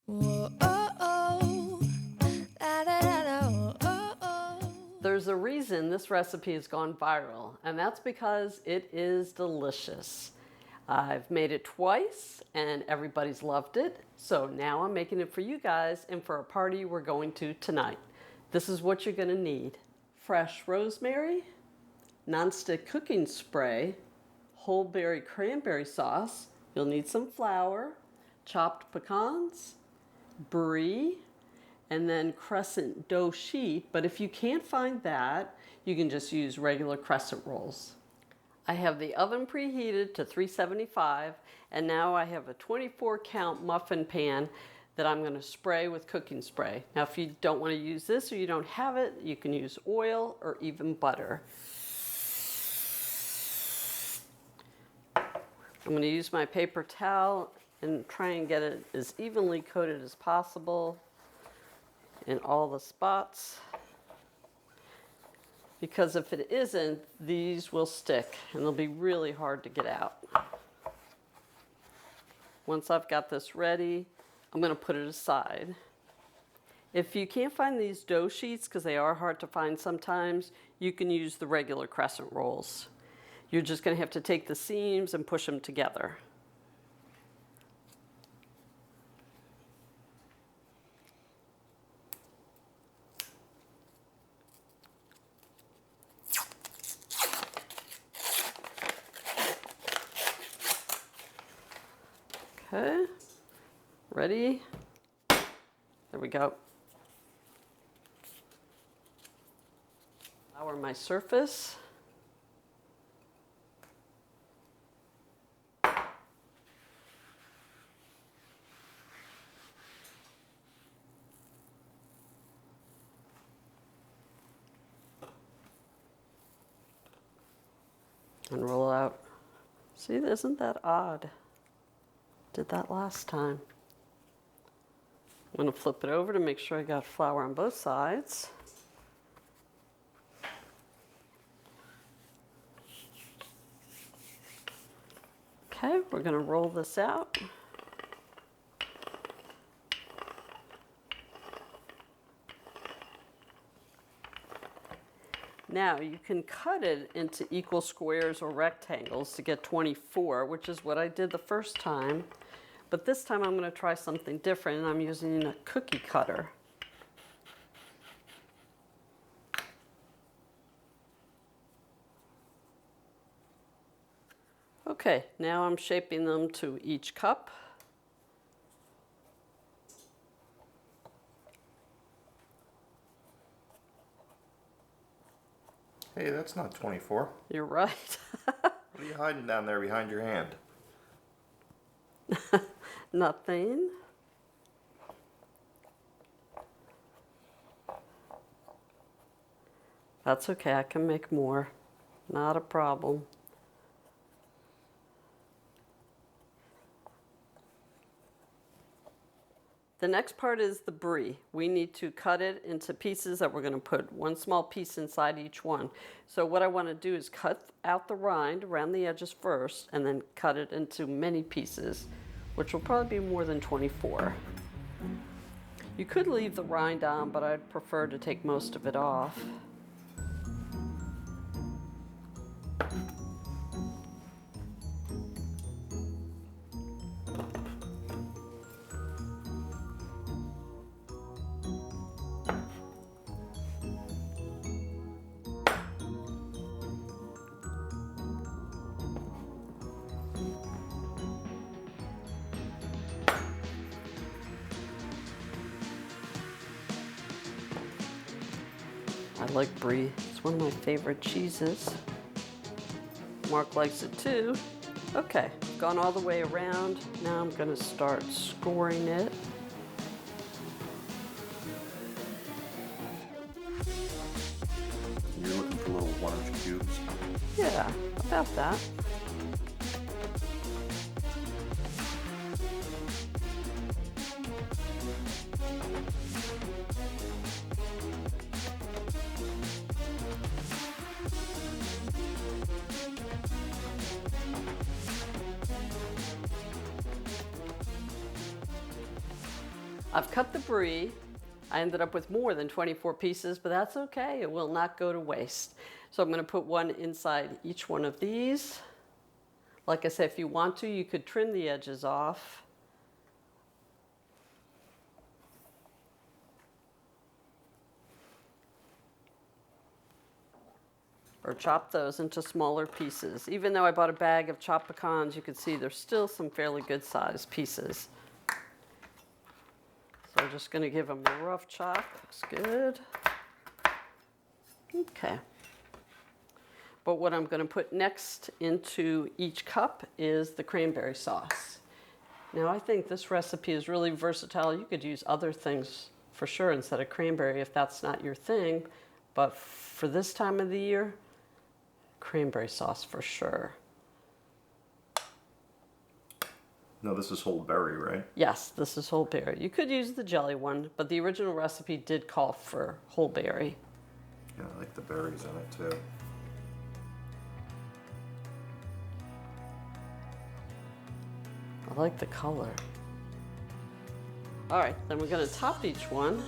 Whoa, oh, oh. Da, da, da, da, oh, oh. There's a reason this recipe has gone viral, and that's because it is delicious. I've made it twice and everybody's loved it, so now I'm making it for you guys and for a party we're going to tonight. This is what you're going to need: fresh rosemary, nonstick cooking spray, whole berry cranberry sauce. You'll need some flour, chopped pecans, brie, and then crescent dough sheet. But if you can't find that, you can just use regular crescent rolls. I have the oven preheated to 375, and now I have a 24 count muffin pan that I'm going to spray with cooking spray. Now if you don't want to use this or you don't have it, you can use oil or even butter. I'm going to use my paper towel and try and get it as evenly coated as possible in all the spots, because if it isn't, these will stick and they'll be really hard to get out. Once I've got this ready, I'm going to put it aside. If you can't find these dough sheets, because they are hard to find sometimes, you can use the regular crescent rolls. You're just going to have to take the seams and push them together. Okay, ready? There we go. Flour my surface. And roll out. See, isn't that odd? Did that last time. I'm going to flip it over to make sure I got flour on both sides. Okay, we're going to roll this out. Now you can cut it into equal squares or rectangles to get 24, which is what I did the first time. But this time I'm going to try something different, and I'm using a cookie cutter. Okay, now I'm shaping them to each cup. Hey, that's not 24. You're right. What are you hiding down there behind your hand? Nothing. That's okay, I can make more. Not a problem. The next part is the brie. We need to cut it into pieces that we're going to put one small piece inside each one. So what I want to do is cut out the rind around the edges first and then cut it into many pieces, which will probably be more than 24. You could leave the rind on, but I'd prefer to take most of it off. I like brie. It's one of my favorite cheeses. Mark likes it too. Okay, gone all the way around. Now I'm going to start scoring it. You're looking for little 1-inch cubes. Yeah, about that. I've cut the brie. I ended up with more than 24 pieces, but that's okay. It will not go to waste. So I'm going to put one inside each one of these. Like I said, if you want to, you could trim the edges off. Or chop those into smaller pieces. Even though I bought a bag of chopped pecans, you can see there's still some fairly good sized pieces. So I'm just going to give them a rough chop. Looks good. Okay. But what I'm going to put next into each cup is the cranberry sauce. Now I think this recipe is really versatile. You could use other things for sure instead of cranberry if that's not your thing. But for this time of the year, cranberry sauce for sure. No, this is whole berry, right? Yes, this is whole berry. You could use the jelly one, but the original recipe did call for whole berry. Yeah, I like the berries in it too. I like the color. All right, then we're going to top each one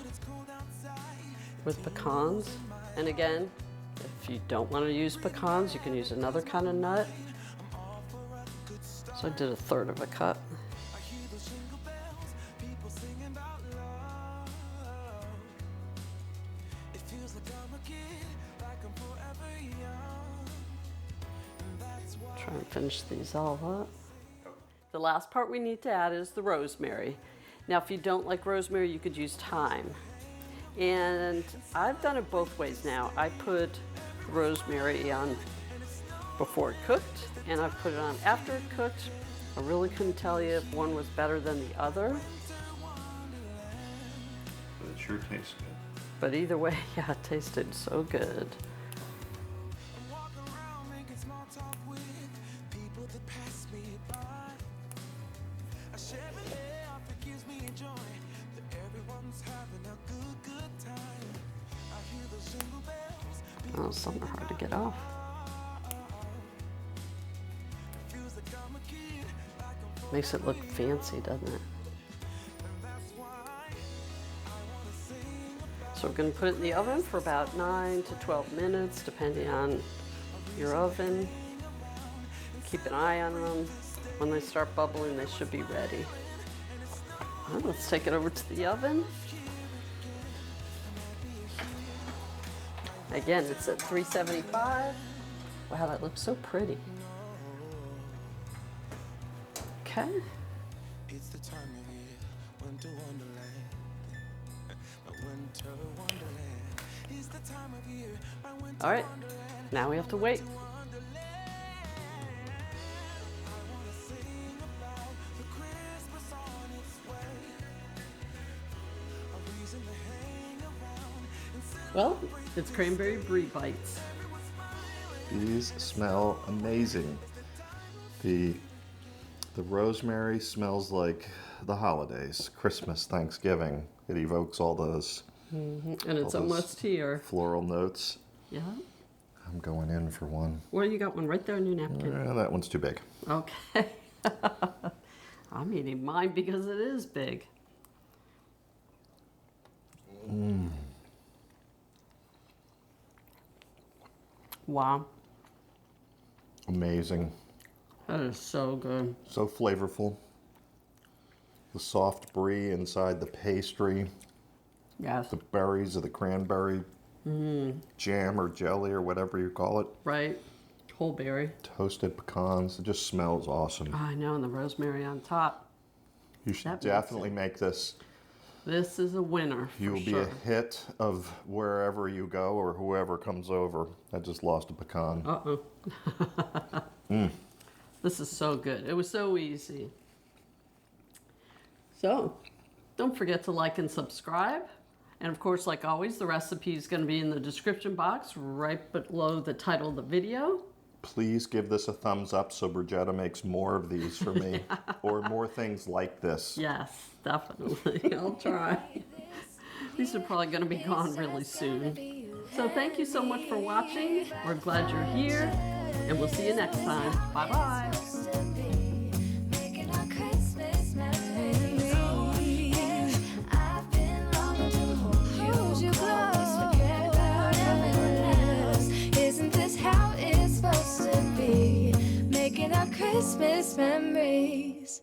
with pecans. And again, if you don't want to use pecans, you can use another kind of nut. So I did 1/3 of a cup. Try and finish these all up. The last part we need to add is the rosemary. Now, if you don't like rosemary, you could use thyme. And I've done it both ways now. I put rosemary on before it cooked, and I've put it on after it cooked. I really couldn't tell you if one was better than the other. But it sure tastes good. But either way, yeah, it tasted so good. Oh, some are hard to get off. Makes it look fancy, doesn't it? So we're going to put it in the oven for about 9 to 12 minutes, depending on your oven. Keep an eye on them. When they start bubbling, they should be ready. Well, let's take it over to the oven. Again, it's at 375. Wow, that looks so pretty. Okay. It's the time of year, winter wonderland. Winter wonderland. It's the time of year, winter All right, now we have to wait. Well, it's cranberry brie bites. These smell amazing. The rosemary smells like the holidays, Christmas, Thanksgiving. It evokes all those And it's all those almost here. floral notes. Yeah. I'm going in for one. Well, you got one right there on your napkin. That one's too big. Okay. I'm eating mine because it is big. Wow. Amazing. That is so good. So flavorful. The soft brie inside the pastry. Yes. The berries of the cranberry jam or jelly or whatever you call it. Right. Whole berry. Toasted pecans. It just smells awesome. Oh, I know, and the rosemary on top. You should That makes definitely make this. This is a winner for You'll be sure. a hit of wherever you go or whoever comes over. I just lost a pecan. Uh-oh. This is so good. It was so easy. So, don't forget to like and subscribe. And of course, like always, the recipe is going to be in the description box right below the title of the video. Please give this a thumbs up so Brigetta makes more of these for me or more things like this. Yes, definitely. I'll try. These are probably going to be gone really soon. So thank you so much for watching. We're glad you're here, and we'll see you next time. Bye-bye. Making our Christmas memories. I Christmas memories.